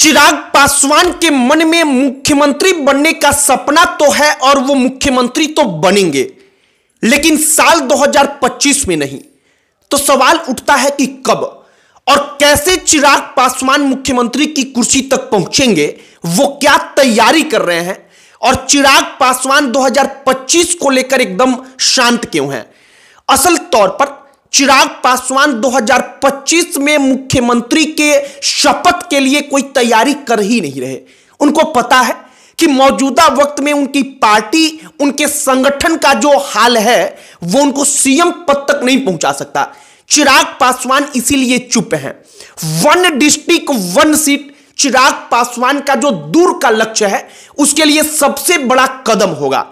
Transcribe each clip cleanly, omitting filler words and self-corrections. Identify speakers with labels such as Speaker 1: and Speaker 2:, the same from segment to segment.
Speaker 1: चिराग पासवान के मन में मुख्यमंत्री बनने का सपना तो है और वो मुख्यमंत्री तो बनेंगे, लेकिन साल 2025 में नहीं। तो सवाल उठता है कि कब और कैसे चिराग पासवान मुख्यमंत्री की कुर्सी तक पहुंचेंगे, वो क्या तैयारी कर रहे हैं और चिराग पासवान 2025 को लेकर एकदम शांत क्यों हैं। असल तौर पर चिराग पासवान 2025 में मुख्यमंत्री के शपथ के लिए कोई तैयारी कर ही नहीं रहे। उनको पता है कि मौजूदा वक्त में उनकी पार्टी, उनके संगठन का जो हाल है वो उनको सीएम पद तक नहीं पहुंचा सकता। चिराग पासवान इसीलिए चुप हैं। 1 डिस्ट्रिक्ट 1 सीट चिराग पासवान का जो दूर का लक्ष्य है उसके लिए सबसे बड़ा कदम होगा।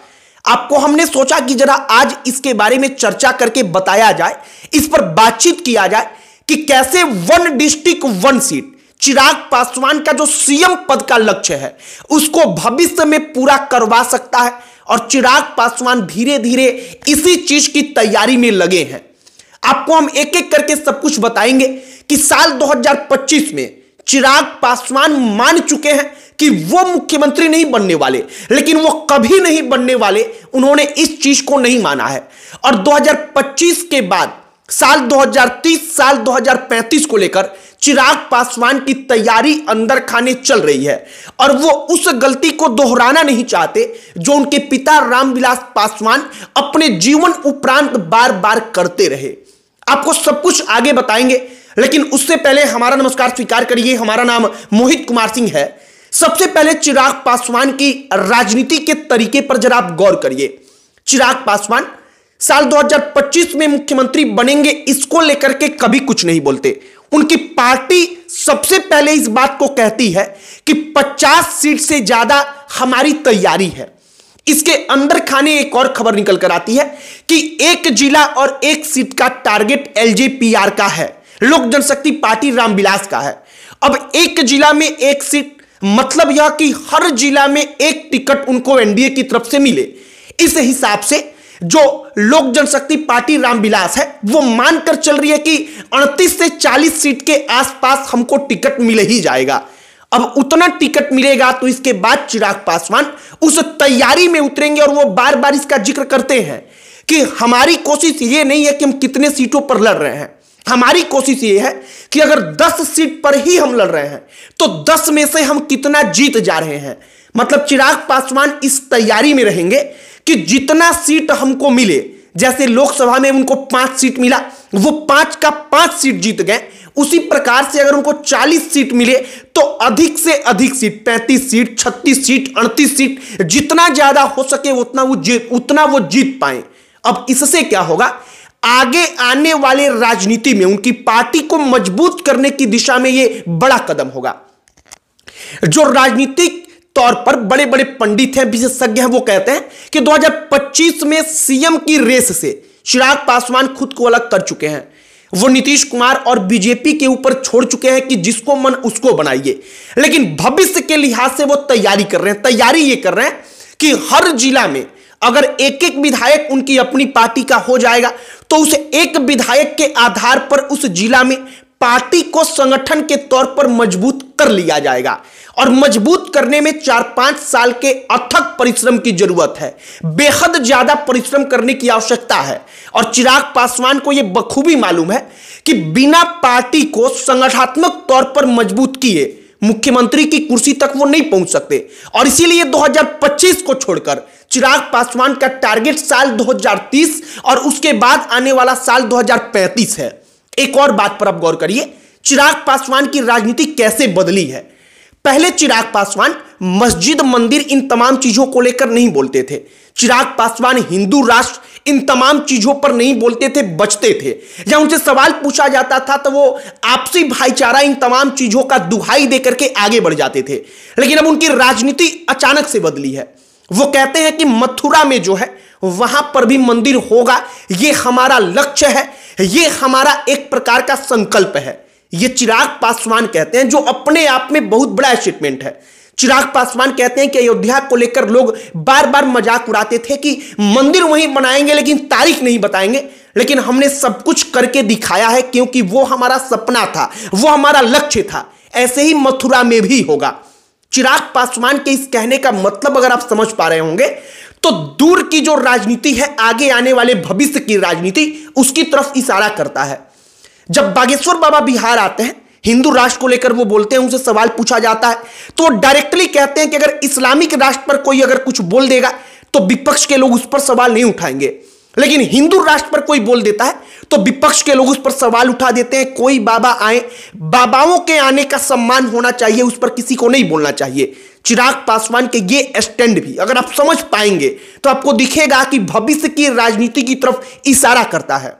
Speaker 1: आपको हमने सोचा कि जरा आज इसके बारे में चर्चा करके बताया जाए, इस पर बातचीत किया जाए कि कैसे 1 डिस्ट्रिक्ट 1 सीट चिराग पासवान का जो सीएम पद का लक्ष्य है उसको भविष्य में पूरा करवा सकता है। और चिराग पासवान धीरे धीरे इसी चीज की तैयारी में लगे हैं। आपको हम एक एक करके सब कुछ बताएंगे कि साल 2025 में चिराग पासवान मान चुके हैं कि वो मुख्यमंत्री नहीं बनने वाले, लेकिन वो कभी नहीं बनने वाले, उन्होंने इस चीज को नहीं माना है। और 2025 के बाद साल 2030, साल 2035 को लेकर चिराग पासवान की तैयारी अंदर खाने चल रही है और वो उस गलती को दोहराना नहीं चाहते जो उनके पिता रामविलास पासवान अपने जीवन उपरांत बार बार करते रहे। आपको सब कुछ आगे बताएंगे, लेकिन उससे पहले हमारा नमस्कार स्वीकार करिए। हमारा नाम मोहित कुमार सिंह है। सबसे पहले चिराग पासवान की राजनीति के तरीके पर जरा आप गौर करिए। चिराग पासवान साल 2025 में मुख्यमंत्री बनेंगे इसको लेकर के कभी कुछ नहीं बोलते। उनकी पार्टी सबसे पहले इस बात को कहती है कि 50 सीट से ज्यादा हमारी तैयारी है। इसके अंदर खाने एक और खबर निकल कर आती है कि 1 जिला और 1 सीट का टारगेट एलजेपीआर का है, लोक जनशक्ति पार्टी रामविलास का है। अब 1 जिला में 1 सीट मतलब यह कि हर जिला में 1 टिकट उनको एनडीए की तरफ से मिले। इस हिसाब से जो लोक जनशक्ति पार्टी रामविलास है वो मानकर चल रही है कि 38 से 40 सीट के आसपास हमको टिकट मिल ही जाएगा। अब उतना टिकट मिलेगा तो इसके बाद चिराग पासवान उस तैयारी में उतरेंगे और वो बार बार इसका जिक्र करते हैं कि हमारी कोशिश ये नहीं है कि हम कितने सीटों पर लड़ रहे हैं, हमारी कोशिश ये है कि अगर 10 सीट पर ही हम लड़ रहे हैं तो 10 में से हम कितना जीत जा रहे हैं। मतलब चिराग पासवान इस तैयारी में रहेंगे कि जितना सीट हमको मिले, जैसे लोकसभा में उनको 5 सीट मिला, वो 5 का 5 सीट जीत गए, उसी प्रकार से अगर उनको 40 सीट मिले तो अधिक से अधिक सीट, 35 सीट, 36 सीट, 38 सीट, जितना ज्यादा हो सके उतना वो जीत पाए। अब इससे क्या होगा, आगे आने वाले राजनीति में उनकी पार्टी को मजबूत करने की दिशा में यह बड़ा कदम होगा। जो राजनीतिक तौर पर बड़े बड़े पंडित हैं, विशेषज्ञ हैं, वो कहते हैं कि 2025 में सीएम की रेस से चिराग पासवान खुद को अलग कर चुके हैं। वो नीतीश कुमार और बीजेपी के ऊपर छोड़ चुके हैं कि जिसको मन उसको बनाइए, लेकिन भविष्य के लिहाज से वो तैयारी कर रहे हैं। तैयारी ये कर रहे हैं कि हर जिला में अगर एक एक विधायक उनकी अपनी पार्टी का हो जाएगा तो उस एक विधायक के आधार पर उस जिला में पार्टी को संगठन के तौर पर मजबूत कर लिया जाएगा। और मजबूत करने में 4-5 साल के अथक परिश्रम की जरूरत है, बेहद ज्यादा परिश्रम करने की आवश्यकता है। और चिराग पासवान को यह बखूबी मालूम है कि बिना पार्टी को संगठनात्मक तौर पर मजबूत किए मुख्यमंत्री की कुर्सी तक वो नहीं पहुंच सकते। और इसीलिए 2025 को छोड़कर चिराग पासवान का टारगेट साल 2030 और उसके बाद आने वाला साल 2035 है। एक और बात पर आप गौर करिए, चिराग पासवान की राजनीति कैसे बदली है। पहले चिराग पासवान मस्जिद, मंदिर, इन तमाम चीजों को लेकर नहीं बोलते थे। चिराग पासवान हिंदू राष्ट्र, इन तमाम चीजों पर नहीं बोलते थे, बचते थे। या उनसे सवाल पूछा जाता था तो वो आपसी भाईचारा, इन तमाम चीजों का दुहाई देकर के आगे बढ़ जाते थे। लेकिन अब उनकी राजनीति अचानक से बदली है। वो कहते हैं कि मथुरा में जो है वहां पर भी मंदिर होगा, ये हमारा लक्ष्य है, ये हमारा एक प्रकार का संकल्प है। ये चिराग पासवान कहते हैं, जो अपने आप में बहुत बड़ा स्टेटमेंट है। चिराग पासवान कहते हैं कि अयोध्या को लेकर लोग बार बार मजाक उड़ाते थे कि मंदिर वहीं बनाएंगे लेकिन तारीख नहीं बताएंगे, लेकिन हमने सब कुछ करके दिखाया है क्योंकि वो हमारा सपना था, वो हमारा लक्ष्य था। ऐसे ही मथुरा में भी होगा। चिराग पासवान के इस कहने का मतलब अगर आप समझ पा रहे होंगे तो दूर की जो राजनीति है, आगे आने वाले भविष्य की राजनीति, उसकी तरफ इशारा करता है। जब बागेश्वर बाबा बिहार आते हैं, हिंदू राष्ट्र को लेकर वो बोलते हैं, उनसे सवाल पूछा जाता है तो वो डायरेक्टली कहते हैं कि अगर इस्लामिक राष्ट्र पर कोई अगर कुछ बोल देगा तो विपक्ष के लोग उस पर सवाल नहीं उठाएंगे, लेकिन हिंदू राष्ट्र पर कोई बोल देता है तो विपक्ष के लोग उस पर सवाल उठा देते हैं। कोई बाबा आए, बाबाओं के आने का सम्मान होना चाहिए, उस पर किसी को नहीं बोलना चाहिए। चिराग पासवान के ये स्टैंड भी अगर आप समझ पाएंगे तो आपको दिखेगा कि भविष्य की राजनीति की तरफ इशारा करता है।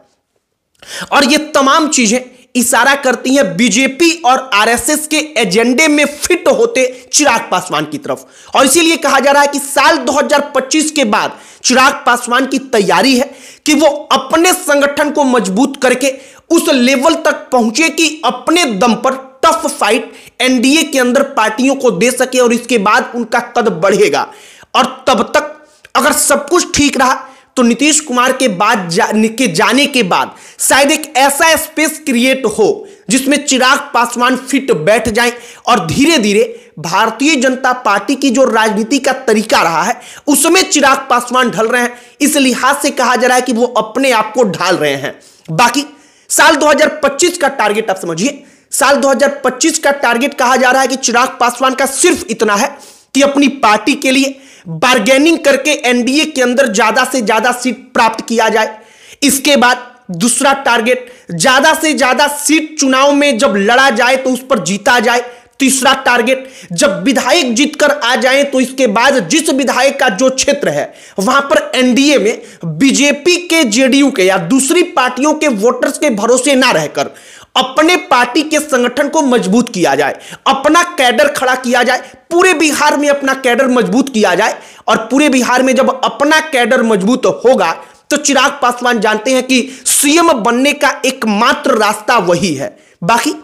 Speaker 1: और ये तमाम चीजें इशारा करती हैं बीजेपी और आरएसएस के एजेंडे में फिट होते चिराग पासवान की तरफ। और इसीलिए कहा जा रहा है कि साल 2025 के बाद चिराग पासवान की तैयारी है कि वो अपने संगठन को मजबूत करके उस लेवल तक पहुंचे कि अपने दम पर टफ फाइट एनडीए के अंदर पार्टियों को दे सके और इसके बाद उनका कद बढ़ेगा। और तब तक अगर सब कुछ ठीक रहा तो नीतीश कुमार के बाद जाने के बाद शायद एक ऐसा स्पेस क्रिएट हो जिसमें चिराग पासवान फिट बैठ जाएं और धीरे धीरे भारतीय जनता पार्टी की जो राजनीति का तरीका रहा है उसमें चिराग पासवान ढल रहे हैं। इस लिहाज से कहा जा रहा है कि वो अपने आप को ढाल रहे हैं। बाकी साल 2025 का टारगेट आप समझिए, साल 2025 का टारगेट कहा जा रहा है कि चिराग पासवान का सिर्फ इतना है कि अपनी पार्टी के लिए बार्गेनिंग करके एनडीए के अंदर ज्यादा से ज्यादा सीट प्राप्त किया जाए। इसके बाद दूसरा टारगेट, ज्यादा से ज्यादा सीट चुनाव में जब लड़ा जाए तो उस पर जीता जाए। तीसरा टारगेट, जब विधायक जीतकर आ जाए तो इसके बाद जिस विधायक का जो क्षेत्र है वहां पर एनडीए में बीजेपी के, जेडीयू के या दूसरी पार्टियों के वोटर्स के भरोसे ना रहकर अपने पार्टी के संगठन को मजबूत किया जाए, अपना कैडर खड़ा किया जाए, पूरे बिहार में अपना कैडर मजबूत किया जाए। और पूरे बिहार में जब अपना कैडर मजबूत होगा तो चिराग पासवान जानते हैं कि सीएम बनने का एकमात्र रास्ता वही है। बाकी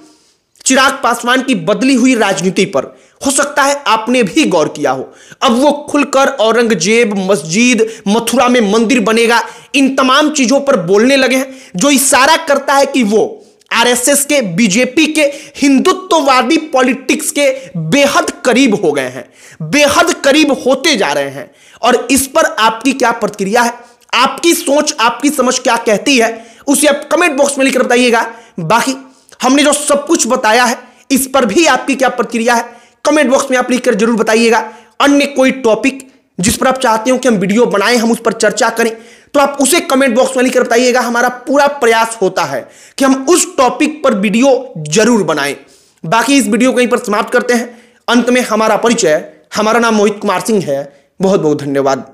Speaker 1: चिराग पासवान की बदली हुई राजनीति पर हो सकता है आपने भी गौर किया हो। अब वो खुलकर औरंगजेब, मस्जिद, मथुरा में मंदिर बनेगा, इन तमाम चीजों पर बोलने लगे हैं, जो इशारा करता है कि वो आरएसएस के, बीजेपी के हिंदुत्ववादी पॉलिटिक्स के बेहद करीब हो गए हैं, बेहद करीब होते जा रहे हैं। और इस पर आपकी क्या प्रतिक्रिया है, आपकी सोच, आपकी समझ क्या कहती है, उसे आप कमेंट बॉक्स में लिखकर बताइएगा। बाकी हमने जो सब कुछ बताया है इस पर भी आपकी क्या प्रतिक्रिया है, कमेंट बॉक्स में आप लिखकर जरूर बताइएगा। अन्य कोई टॉपिक जिस पर आप चाहते हो कि हम वीडियो बनाएं, हम उस पर चर्चा करें, तो आप उसे कमेंट बॉक्स में लिखकर बताइएगा। हमारा पूरा प्रयास होता है कि हम उस टॉपिक पर वीडियो जरूर बनाएं। बाकी इस वीडियो को यहीं पर समाप्त करते हैं। अंत में हमारा परिचय, हमारा नाम मोहित कुमार सिंह है। बहुत बहुत धन्यवाद।